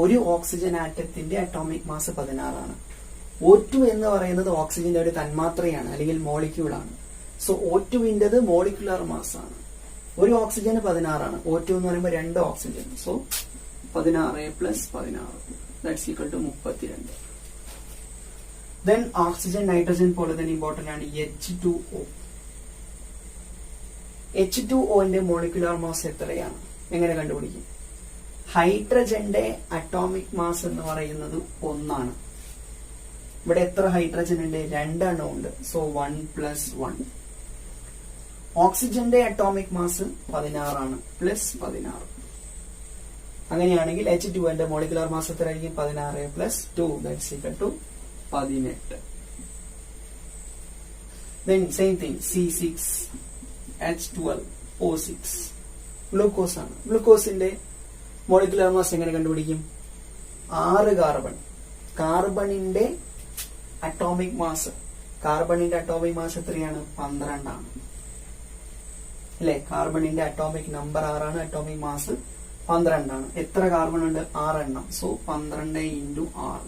ഒരു ഓക്സിജൻ ആറ്റത്തിന്റെ അറ്റോമിക് മാസ് 16 ആണ്. O2 എന്ന് പറയുന്നത് ഓക്സിജന്റെ ഒരു തന്മാത്രയാണ് അല്ലെങ്കിൽ മോളിക്യൂളാണ്. സോ O2വിന്റേത് മോളിക്കുലാർ മാസ് ആണ്. ഒരു ഓക്സിജന് 16 ആണ്. O2 എന്ന് പറയുമ്പോൾ 2 oxygen. So 16 + 16 that's equal to 32. Then oxygen nitrogen പോലെ തന്നെ ഇമ്പോർട്ടന്റ് ആണ് H2O. H2Oന്റെ മോളിക്കുലാർ മാസ് എത്രയാണ്? എങ്ങനെ കണ്ടുപിടിക്കും? ഹൈഡ്രജന്റെ അറ്റോമിക് മാസ് എന്ന് പറയുന്നത് 1 ആണ്. ഇവിടെ എത്ര ഹൈഡ്രജൻ ഉണ്ട്? 2 എണ്ണം ഉണ്ട്. സോ 1 + 1. ഓക്സിജന്റെ അറ്റോമിക് മാസ് 16 ആണ്. +16. അങ്ങനെയാണെങ്കിൽ H2ന്റെ മോളിക്കുലാർ മാസ് എത്രയായിരിക്കും? 16 + 2 that's equal to 18. Then same thing C6H12O6 glucose ആണ്. ഗ്ലൂക്കോസിന്റെ മോളിക്കുലാർ മാസ് എങ്ങനെ കണ്ടുപിടിക്കും? 6 കാർബൺ. കാർബണിന്റെ അറ്റോമിക് മാസ് എത്രയാണ്? 12 ആണ് അല്ലെ? കാർബണിന്റെ അറ്റോമിക് നമ്പർ 6 ആണ്. അറ്റോമിക് മാസ് 12 ആണ്. എത്ര കാർബൺ ഉണ്ട്? 6 എണ്ണം. സോ 12 × 6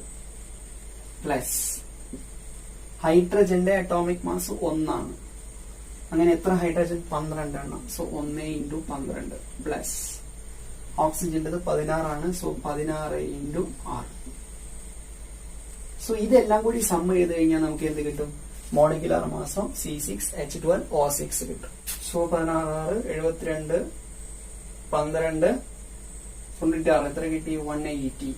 പ്ലസ് ഹൈഡ്രജന്റെ അറ്റോമിക് മാസ് 1 ആണ്. അങ്ങനെ എത്ര ഹൈഡ്രജൻ? 12 എണ്ണം. സോ 1 × 12 പ്ലസ് ഓക്സിജന്റേത് 16 ആണ്. സോ 16 × 6. സോ ഇതെല്ലാം കൂടി സം ചെയ്ത് കഴിഞ്ഞാൽ നമുക്ക് എന്ത് കിട്ടും? മോളിക്കുലാർ മാസം C6H12O6 കിട്ടും. സോ 16 72 12 96 എത്ര കിട്ടി? 180.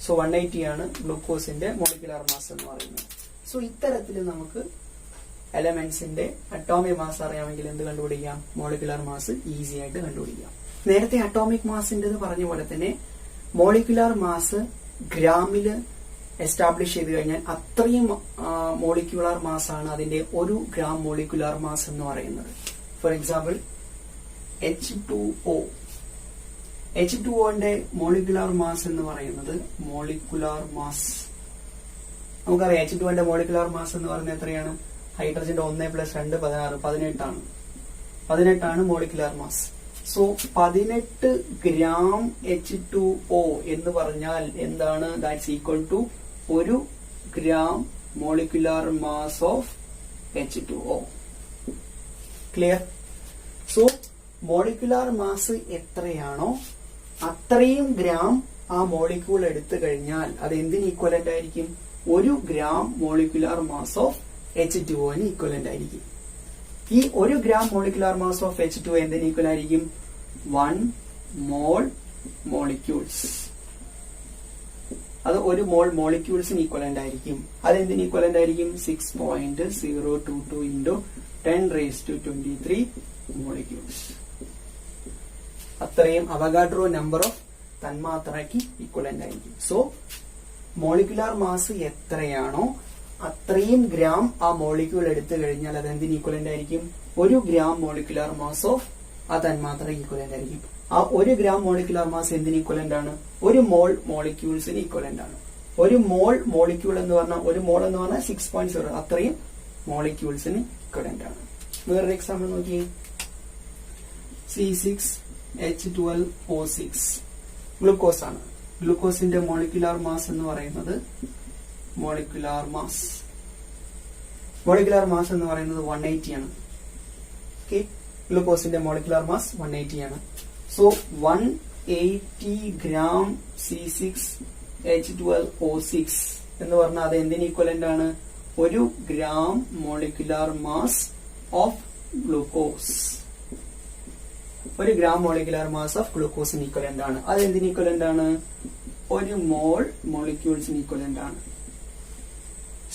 സോ 180 ആണ് ഗ്ലൂക്കോസിന്റെ മോളിക്കുലാർ മാസ് എന്ന് പറയുന്നത്. സോ ഇത്തരത്തിൽ നമുക്ക് എലമെന്റ്സിന്റെ അറ്റോമിക് മാസ് അറിയാമെങ്കിൽ എന്ത് കണ്ടുപിടിക്കാം? മോളിക്കുലാർ മാസ് ഈസി ആയിട്ട് കണ്ടുപിടിക്കാം. നേരത്തെ അറ്റോമിക് മാസിന്റെ പറഞ്ഞ പോലെ തന്നെ മോളിക്കുലാർ മാസ് ഗ്രാമില് എസ്റ്റാബ്ലിഷ് ചെയ്ത് കഴിഞ്ഞാൽ അത്രയും മോളിക്കുലാർ മാസ് ആണ് അതിന്റെ 1 ഗ്രാം മോളിക്കുലാർ മാസ് എന്ന് പറയുന്നത്. For example H2O H2O molecular mass എന്ന് പറയുന്നത് നമുക്കറിയാം H2O മോളിക്കുലാർ മാസ് എന്ന് പറയുന്നത് എത്രയാണ്? ഹൈഡ്രജന്റെ 1 + 2 16 18 molecular mass. So 18 gram H2O എന്ന് പറഞ്ഞാൽ എന്താണ്? That's equal to 1 gram molecular mass of H2O. Clear? So molecular mass എത്രയാണോ അത്രയും ഗ്രാം ആ മോളിക്യൂൾ എടുത്തു കഴിഞ്ഞാൽ അത് എന്തിന് ഈക്വലന്റ് ആയിരിക്കും? 1 gram molecular mass of H2O equivalent ആയിരിക്കും. ഈ 1 gram molecular mass of H2O എന്തിന് ഈക്വൽ ആയിരിക്കും? 1 മോൾ മോളിക്യൂൾസ്. അത് 1 മോൾ മോളിക്യൂൾസിന് ഈക്വലന്റ് ആയിരിക്കും. അത് എന്തിന് ഈക്വലന്റ് ആയിരിക്കും? 6.022 into 10⁻23 മോളിക്യൂൾസ്. അത്രയും അവഗാഡ്രോ നമ്പർ ഓഫ് തന്മാത്രയ്ക്ക് ഈക്വലന്റ് ആയിരിക്കും. സോ മോളിക്കുലാർ മാസ് എത്രയാണോ അത്രയും ഗ്രാം ആ മോളിക്യൂൾ എടുത്തു കഴിഞ്ഞാൽ അത് എന്തിന് ഈക്വലന്റ് ആയിരിക്കും? 1 ഗ്രാം മോളിക്കുലാർ മാസ് ഓഫ് ആ തന്മാത്രയ്ക്ക് ഈക്വലന്റ് ആയിരിക്കും. ആ 1 ഗ്രാം മോളിക്കുലാർ മാസ് എന്തിന് ഈക്വലന്റ് ആണ്? 1 മോൾ മോളിക്യൂൾസിന് ഈക്വലന്റ് ആണ്. 1 മോൾ മോളിക്യൂൾ എന്ന് പറഞ്ഞാൽ 1 മോൾ എന്ന് പറഞ്ഞാൽ 6.0 അത്രയും മോളിക്യൂൾസിന് ഈക്വലന്റ് ആണ്. വേറൊരു എക്സാമ്പിൾ നോക്കി. C6H12O6 ഗ്ലൂക്കോസ് ആണ്. ഗ്ലൂക്കോസിന്റെ മോളിക്കുലാർ മാസ് എന്ന് പറയുന്നത് മോളിക്കുലാർ മാസ് എന്ന് പറയുന്നത് 180 ആണ്. ഓക്കെ, ഗ്ലൂക്കോസിന്റെ മോളിക്കുലാർ മാസ് 180 ആണ്. സോ 180 ഗ്രാം C6H12O6 എന്ന് പറഞ്ഞാൽ അത് എന്തിന് ഈക്വലന്റ് ആണ്? 1 gram molecular mass of glucose. 1 gram molecular mass of ഗ്ലൂക്കോസിന് ഈക്വലന്റ് ആണ്. അത് എന്തിന് ഈക്വലന്റ് ആണ്? 1 മോൾ മോളിക്യൂൾസിന് ഈക്വലന്റ് ആണ്.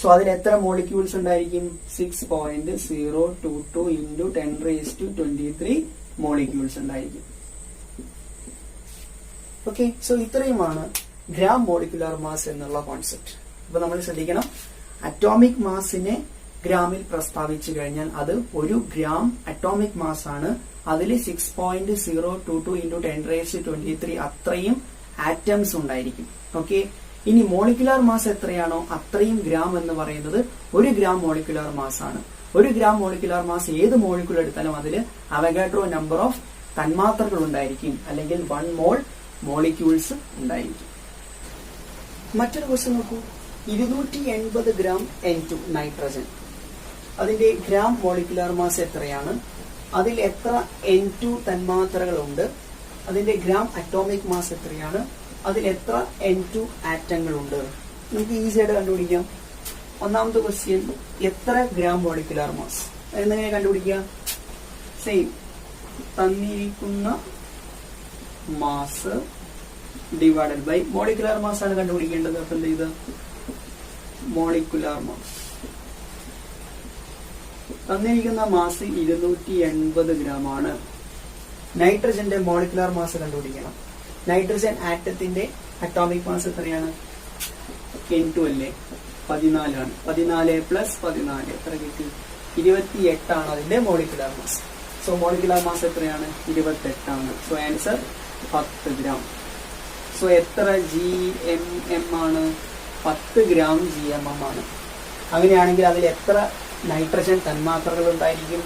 സോ അതിൽ എത്ര മോളിക്യൂൾസ് ഉണ്ടായിരിക്കും? 6.022 into 10⁻23 മോളിക്യൂൾസ് ഉണ്ടായിരിക്കും. ഓക്കെ, സോ ഇത്രയുമാണ് ഗ്രാം മോളിക്കുലാർ മാസ് എന്നുള്ള കോൺസെപ്റ്റ്. അപ്പൊ നമ്മൾ ശ്രദ്ധിക്കണം, അറ്റോമിക് മാസിനെ ഗ്രാമിൽ പ്രസ്താവിച്ചു കഴിഞ്ഞാൽ അത് 1 ഗ്രാം അറ്റോമിക് മാസ് ആണ്. അതിൽ 6.022 into 10⁻23 അത്രയും ആറ്റംസ് ഉണ്ടായിരിക്കും. ഓക്കെ, ഇനി മോളിക്കുലാർ മാസ് എത്രയാണോ അത്രയും ഗ്രാം എന്ന് പറയുന്നത് 1 ഗ്രാം മോളിക്കുലാർ മാസ് ആണ്. 1 ഗ്രാം മോളിക്കുലാർ മാസ് ഏത് മോളിക്യൂൾ എടുത്താലും അതിൽ അവഗാഡ്രോ നമ്പർ ഓഫ് തന്മാത്രകൾ ഉണ്ടായിരിക്കും, അല്ലെങ്കിൽ 1 മോൾ മോളിക്യൂൾസ് ഉണ്ടായിരിക്കും. മറ്റൊരു ക്വസ്റ്റ്യൻ നോക്കൂ. 280 ഗ്രാം N2 നൈട്രജൻ, അതിന്റെ ഗ്രാം മോളിക്കുലാർ മാസ് എത്രയാണ്? അതിൽ എത്ര N2 തന്മാത്രകളുണ്ട്? അതിന്റെ ഗ്രാം അറ്റോമിക് മാസ് എത്രയാണ്? അതിൽ എത്ര N2 ആറ്റങ്ങളുണ്ട്? നമുക്ക് ഈസി ആയിട്ട് കണ്ടുപിടിക്കാം. ഒന്നാമത്തെ ക്വസ്റ്റ്യൻ, എത്ര ഗ്രാം മോളിക്കുലാർ മാസ് എന്നെങ്ങനെ കണ്ടുപിടിക്കാം? സെയിം, തന്നിരിക്കുന്ന mass divided by molecular mass ആണ് കണ്ടുപിടിക്കേണ്ടത്. അപ്പൊ എന്ത് ചെയ്ത് മോളിക്കുലാർ മാസ് തന്നിരിക്കുന്ന മാസ് 280 ഗ്രാം ആണ്. നൈട്രജന്റെ മോളിക്കുലാർ മാസ് കണ്ടുപിടിക്കണം. നൈട്രജൻ ആറ്റത്തിന്റെ അറ്റോമിക് മാസ് എത്രയാണ്? N2 അല്ലേ? 14 ആണ്. 14 + 14 എത്ര കിട്ടി? 28 ആണ് അതിന്റെ molecular mass. So molecular mass എത്രയാണ്? 28 ആണ്. So answer 10 gram. സോ എത്ര GMM ആണ്? 10 ഗ്രാം GMM ആണ്. അങ്ങനെയാണെങ്കിൽ അതിൽ എത്ര നൈട്രജൻ തന്മാത്രകൾ ഉണ്ടായിരിക്കും?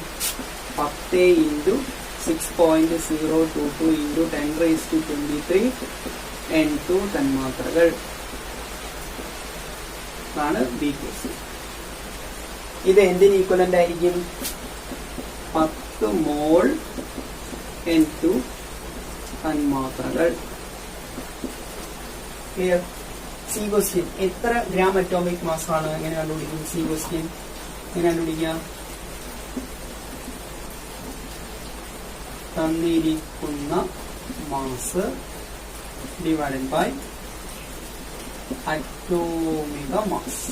10 into 6.022 into 10⁻23 N2 തന്മാത്രകൾ ആണ് ബി ക്വസ്റ്റ്യൻ. ഇത് എന്തിന് ഈക്വലന്റ് ആയിരിക്കും? 10 മോൾ N2 തന്മാത്രകൾ. ക്ലിയർ? സി ക്വസ്റ്റ്യൻ, എത്ര ഗ്രാം അറ്റോമിക് മാസ് ആണ്? എങ്ങനെ കണ്ടുപിടിക്കും? സി ക്വസ്റ്റ്യൻ എങ്ങനെ കണ്ടുപിടിക്കാം? തന്നിരിക്കുന്ന mass divided by atomic mass.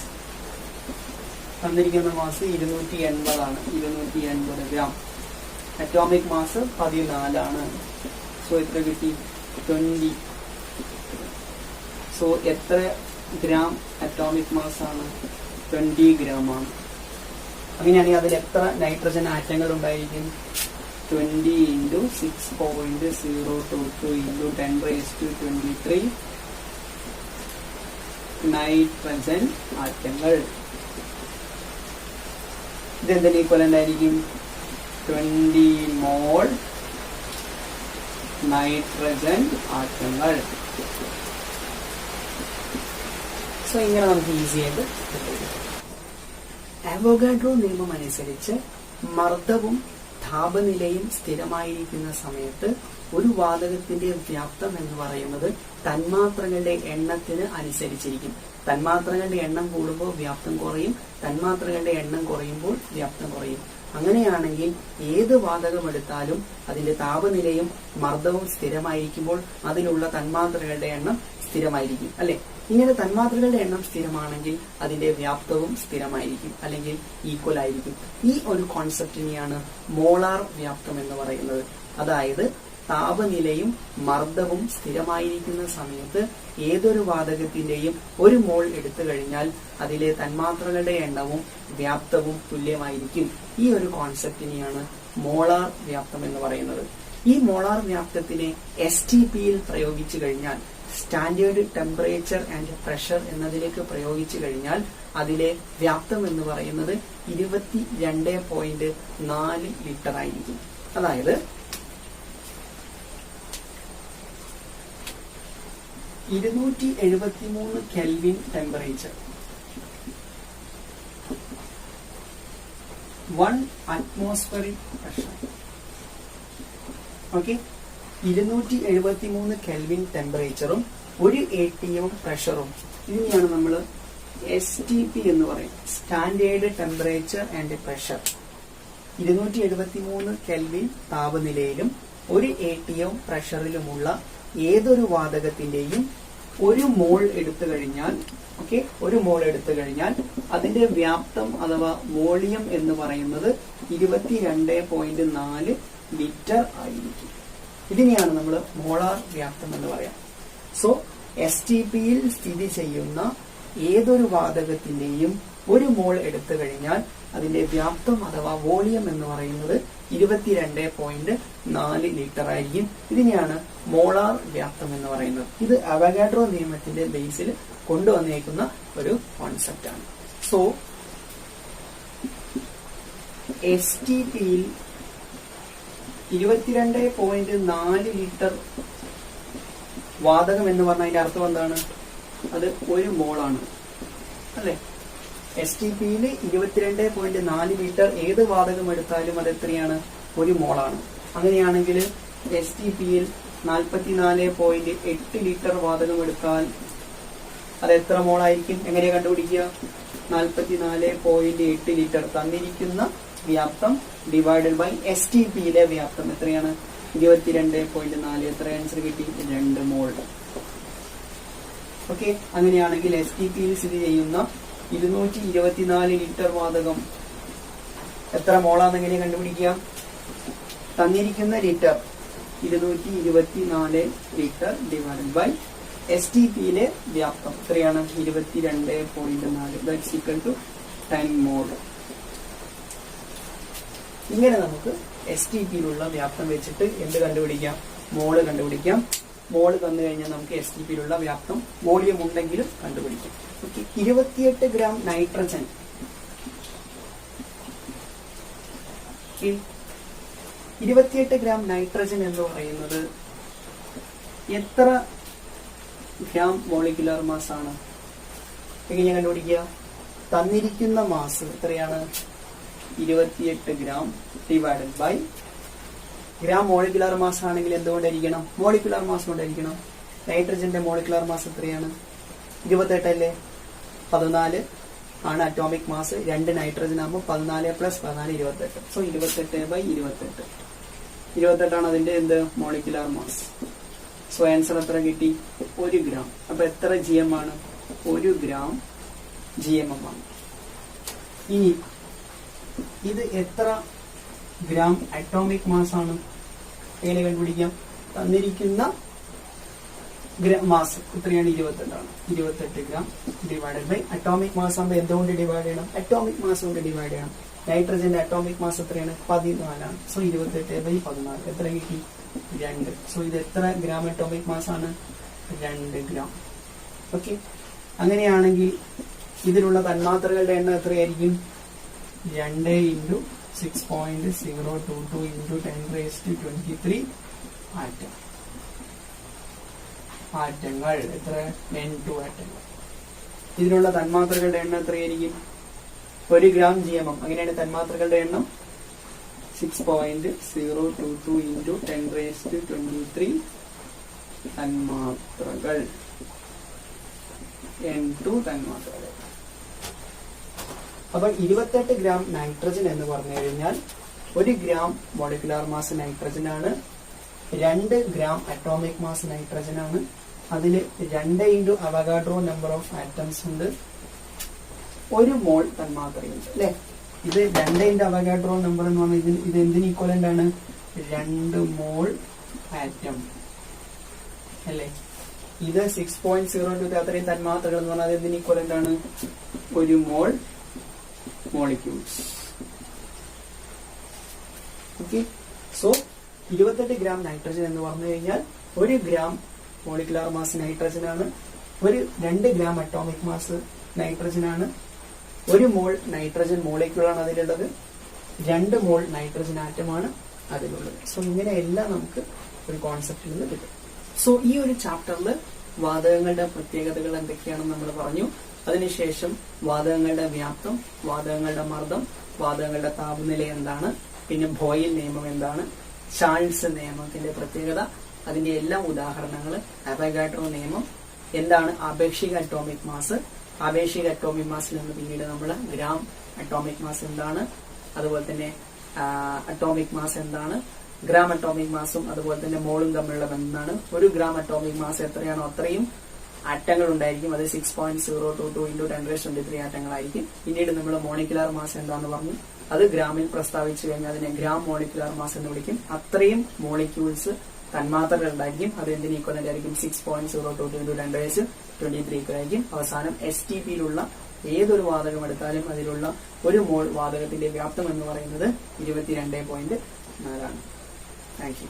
തന്നിരിക്കുന്ന മാസ് 280 ആണ്. 280 ഗ്രാം. അറ്റോമിക് മാസ് 14 ആണ്. സോ എത്ര കിട്ടി? 20. സോ എത്ര ഗ്രാം അറ്റോമിക് മാസ് ആണ്? 20 ഗ്രാം ആണ്. അങ്ങനെയാണെങ്കിൽ അതിൽ എത്ര നൈട്രജൻ ആറ്റങ്ങൾ ഉണ്ടായിരിക്കും? 20 into 6.022 into 10 raised to 23 nitrogen ആറ്റങ്ങൾ. ഇതെന്തിന് ഈക്വലന്റ് ആയിരിക്കും? 20 മോൾ നൈട്രജൻ ആറ്റങ്ങൾ. സോ ഇങ്ങനെ നമുക്ക് ഈസി ആയിട്ട് അവോഗാഡ്രോ നിയമം അനുസരിച്ച് മർദ്ദവും താപനിലയും സ്ഥിരമായിരിക്കുന്ന സമയത്ത് ഒരു വാതകത്തിന്റെ വ്യാപ്തം എന്ന് പറയുന്നത് തന്മാത്രകളുടെ എണ്ണത്തിന് അനുസരിച്ചിരിക്കും. തന്മാത്രകളുടെ എണ്ണം കൂടുമ്പോൾ വ്യാപ്തം കുറയും, തന്മാത്രകളുടെ എണ്ണം കുറയുമ്പോൾ വ്യാപ്തം കുറയും. അങ്ങനെയാണെങ്കിൽ ഏത് വാതകം എടുത്താലും അതിന്റെ താപനിലയും മർദ്ദവും സ്ഥിരമായിരിക്കുമ്പോൾ അതിലുള്ള തന്മാത്രകളുടെ എണ്ണം സ്ഥിരമായിരിക്കും, അല്ലെ? ഇങ്ങനെ തന്മാത്രകളുടെ എണ്ണം സ്ഥിരമാണെങ്കിൽ അതിന്റെ വ്യാപ്തവും സ്ഥിരമായിരിക്കും, അല്ലെങ്കിൽ ഈക്വൽ ആയിരിക്കും. ഈ ഒരു കോൺസെപ്റ്റിനെയാണ് മോളാർ വ്യാപ്തം എന്ന് പറയുന്നത്. അതായത് താപനിലയും മർദ്ദവും സ്ഥിരമായിരിക്കുന്ന സമയത്ത് ഏതൊരു വാതകത്തിന്റെയും ഒരു മോൾ എടുത്തു കഴിഞ്ഞാൽ അതിലെ തന്മാത്രകളുടെ എണ്ണവും വ്യാപ്തവും തുല്യമായിരിക്കും. ഈ ഒരു കോൺസെപ്റ്റിനെയാണ് മോളാർ വ്യാപ്തം എന്ന് പറയുന്നത്. ഈ മോളാർ വ്യാപ്തത്തിനെ STPയിൽ പ്രയോഗിച്ചു കഴിഞ്ഞാൽ, സ്റ്റാൻഡേർഡ് ടെമ്പറേച്ചർ ആൻഡ് പ്രഷർ എന്നതിലേക്ക് പ്രയോഗിച്ചു കഴിഞ്ഞാൽ അതിലെ വ്യാപ്തം എന്ന് പറയുന്നത് 22.4 ലിറ്റർ ആയിരിക്കും. അതായത് 273 kelvin temperature, 1 atmospheric pressure. Okay, 273 kelvin ടെമ്പറേച്ചറും 1 ATM പ്രഷറും, ഇതിനെയാണ് നമ്മൾ STP എന്ന് പറയും, standard temperature and pressure. 273 kelvin താപനിലയിലും 1 ATM പ്രഷറിലുമുള്ള ഏതൊരു വാതകത്തിന്റെയും ഒരു മോൾ എടുത്തു കഴിഞ്ഞാൽ, ഒരു മോൾ എടുത്തു കഴിഞ്ഞാൽ അതിന്റെ വ്യാപ്തം അഥവാ വോളിയം എന്ന് പറയുന്നത് 22.4 ലിറ്റർ ആയിരിക്കും. ഇതിനെയാണ് നമ്മൾ മോളാർ വ്യാപ്തം എന്ന് പറയാം. സോ STPയിൽ സ്ഥിതി ചെയ്യുന്ന ഏതൊരു വാതകത്തിന്റെയും ഒരു മോൾ എടുത്തു കഴിഞ്ഞാൽ അതിന്റെ വ്യാപ്തം അഥവാ വോളിയം എന്ന് പറയുന്നത് 22.4 ലിറ്റർ ആയിരിക്കും. ഇതിനെയാണ് മോളാർ വ്യാപ്തം എന്ന് പറയുന്നത്. ഇത് അവഗാഡ്രോ നിയമത്തിന്റെ ബേസിൽ കൊണ്ടുവന്നേക്കുന്ന ഒരു കോൺസെപ്റ്റ് ആണ്. സോ STPയിൽ 22.4 ലിറ്റർ വാതകം എന്ന് പറഞ്ഞാൽ അതിന്റെ അർത്ഥം എന്താണ്? അത് ഒരു മോളാണ്, അല്ലെ? STPയിൽ 22.4 ലിറ്റർ ഏത് വാതകം എടുത്താലും അത് എത്രയാണ്? ഒരു മോളാണ്. അങ്ങനെയാണെങ്കിൽ STPയിൽ 44.8 ലിറ്റർ വാതകം എടുത്താൽ അത് എത്ര മോളായിരിക്കും? എങ്ങനെയാ കണ്ടുപിടിക്കുക? 44.8 ലിറ്റർ തന്നിരിക്കുന്ന വ്യാപ്തം ഡിവൈഡഡ് ബൈ STPയിലെ വ്യാപ്തം എത്രയാണ്? 22.4. എത്ര ആൻസർ കിട്ടി? 2 മോൾ. ഓക്കെ, അങ്ങനെയാണെങ്കിൽ STPയിൽ സ്ഥിതി ചെയ്യുന്ന 224 ലിറ്റർ വാതകം എത്ര മോളാന്ന് എങ്ങനെ കണ്ടുപിടിക്കുക? തന്നിരിക്കുന്ന ലിറ്റർ 224 ലിറ്റർ ഡിവൈഡഡ് ബൈ STPയിലെ വ്യാപ്തം എത്രയാണ്? 22.4. ദാറ്റ്സ് ഈക്വൽ ടു 10 മോൾ. ഇങ്ങനെ നമുക്ക് STPയിലുള്ള വ്യാപ്തം വെച്ചിട്ട് എന്ത് കണ്ടുപിടിക്കാം? മോള് കണ്ടുപിടിക്കാം. മോള് തന്നു കഴിഞ്ഞാൽ നമുക്ക് STPയിലുള്ള വ്യാപ്തം വോളിയം ഉണ്ടെങ്കിലും കണ്ടുപിടിക്കാം. 28 ഗ്രാം നൈട്രജൻ, 28 ഗ്രാം നൈട്രജൻ എന്ന് പറയുന്നത് എത്ര ഗ്രാം മോളിക്കുലർ മാസ് ആണ്? എങ്ങനെ കണ്ടുപിടിക്കുക? തന്നിരിക്കുന്ന മാസ് എത്രയാണ്? 28 gram divided by gram molecular mass ആണെങ്കിൽ എന്തുകൊണ്ടായിരിക്കണം? മോളിക്കുലർ മാസ് കൊണ്ടായിരിക്കണം. നൈട്രജന്റെ മോളിക്കുലർ മാസ് എത്രയാണ്? 28 അല്ലേ? 14 ആണ് അറ്റോമിക് മാസ്. 2 നൈട്രജൻ ആകുമ്പോൾ 14 + 14 28. സോ 28/28. 28 ആണ് അതിന്റെ എന്ത്? Molecular mass. സോ ആൻസർ എത്ര കിട്ടി? 1 ഗ്രാം. അപ്പൊ എത്ര GM ആണ്? 1 ഗ്രാം GMM ആണ്. ഇനി ഇത് എത്ര ഗ്രാം അറ്റോമിക് മാസ് ആണ്? എങ്ങനെ കണ്ടുപിടിക്കാം? തന്നിരിക്കുന്ന മാസ് എത്രയാണ്? 28 28 gram divided by atomic mass ആകുമ്പോൾ എന്തുകൊണ്ട് ഡിവൈഡ് ചെയ്യണം? അറ്റോമിക് മാസ് കൊണ്ട് ഡിവൈഡ് ചെയ്യണം. നൈട്രജന്റെ അറ്റോമിക് മാസ് എത്രയാണ്? 14 സോ 28/14 എത്ര കിട്ടി? 2. സോ ഇത് എത്ര ഗ്രാം അറ്റോമിക് മാസ് ആണ്? 2 ഗ്രാം. ഓക്കെ, അങ്ങനെയാണെങ്കിൽ ഇതിലുള്ള തന്മാത്രകളുടെ എണ്ണം എത്രയായിരിക്കും? 2 × 6.022 × 10⁻23 ആറ്റം. ആറ്റങ്ങൾ എത്ര? N2 ആറ്റങ്ങൾ. ഇതിലുള്ള തന്മാത്രകളുടെ എണ്ണം എത്രയായിരിക്കും? 1 ഗ്രാം GMM. അങ്ങനെയാണ് തന്മാത്രകളുടെ എണ്ണം 6.022 × 10⁻23 തന്മാത്രകൾ. N2 തന്മാത്രകൾ. അപ്പൊ 28 ഗ്രാം നൈട്രജൻ എന്ന് പറഞ്ഞു കഴിഞ്ഞാൽ 1 ഗ്രാം മോളിക്കുലാർ മാസ് നൈട്രജൻ ആണ്, 2 ഗ്രാം അറ്റോമിക് മാസ് നൈട്രജൻ ആണ്. അതിൽ 2 × അവഗാഡ്രോ നമ്പർ ഓഫ് ആറ്റംസ് ഉണ്ട്, 1 മോൾ തന്മാത്രയുണ്ട് അല്ലെ. ഇത് 2 × അവഗാഡ്രോ നമ്പർ എന്ന് പറഞ്ഞാൽ ഇത് എന്തിന് ഈക്വലന്റ് ആണ്? 2 മോൾ ആറ്റം അല്ലെ. ഇത് 6.02 അത്രയും തന്മാത്രകൾ എന്ന് പറഞ്ഞാൽ എന്തിന് ഈക്വലന്റ് ആണ്? 1 mole molecules. Okay, so 28 gram nitrogen എന്ന് പറഞ്ഞു കഴിഞ്ഞാൽ 1 ഗ്രാം മോളിക്കുലാർ മാസ് നൈട്രജൻ ആണ്, 2 ഗ്രാം അറ്റോമിക് മാസ് നൈട്രജൻ ആണ്, 1 മോൾ നൈട്രജൻ മോളിക്യൂളാണ് അതിലുള്ളത്, 2 മോൾ നൈട്രജൻ ആറ്റമാണ് അതിലുള്ളത്. സോ ഇങ്ങനെയെല്ലാം നമുക്ക് ഒരു കോൺസെപ്റ്റിൽ നിന്ന് കിട്ടും. സോ ഈ ഒരു ചാപ്റ്ററിൽ വാതകങ്ങളുടെ പ്രത്യേകതകൾ എന്തൊക്കെയാണെന്ന് നമ്മൾ പറഞ്ഞു. അതിനുശേഷം വാതകങ്ങളുടെ വ്യാപ്തം, വാതകങ്ങളുടെ മർദ്ദം, വാതകങ്ങളുടെ താപനില എന്താണ്, പിന്നെ ബോയിൽ നിയമം എന്താണ്, ചാൾസ് നിയമത്തിന്റെ പ്രത്യേകത, അതിന്റെ എല്ലാ ഉദാഹരണങ്ങൾ, അവഗാഡ്രോ നിയമം എന്താണ്, ആപേക്ഷിക അറ്റോമിക് മാസ്, ആപേക്ഷിക അറ്റോമിക് മാസിൽ നിന്ന് പിന്നീട് നമ്മൾ ഗ്രാം അറ്റോമിക് മാസ് എന്താണ്, അതുപോലെ തന്നെ അറ്റോമിക് മാസ് എന്താണ്, ഗ്രാം അറ്റോമിക് മാസും അതുപോലെ തന്നെ മോളും തമ്മിലുള്ള ബന്ധമാണ്. 1 ഗ്രാം അറ്റോമിക് മാസ് എത്രയാണോ അത്രയും ആറ്റങ്ങൾ ഉണ്ടായിരിക്കും. അത് 6.022 × 10⁻23 ആറ്റങ്ങളായിരിക്കും. പിന്നീട് നമ്മൾ മോളിക്കുലാർ മാസ് എന്താന്ന് പറഞ്ഞു, അത് ഗ്രാമിൽ പ്രസ്താവിച്ചു കഴിഞ്ഞാൽ അതിനെ ഗ്രാം മോളിക്കുലാർ മാസ് എന്ന് വിളിക്കും. അത്രയും മോളിക്യൂൾസ് തന്മാത്രകൾ ഉണ്ടായിരിക്കും. അത് എന്തിന് ഈക്വലന്റ് ആയിരിക്കും? 6.022 × 10⁻23 ആയിരിക്കും. അവസാനം STPയിലുള്ള ഏതൊരു വാതകം എടുത്താലും അതിലുള്ള 1 മോൾ വാതകത്തിന്റെ വ്യാപ്തം എന്ന് പറയുന്നത് 22.4 ആണ്. Thank you.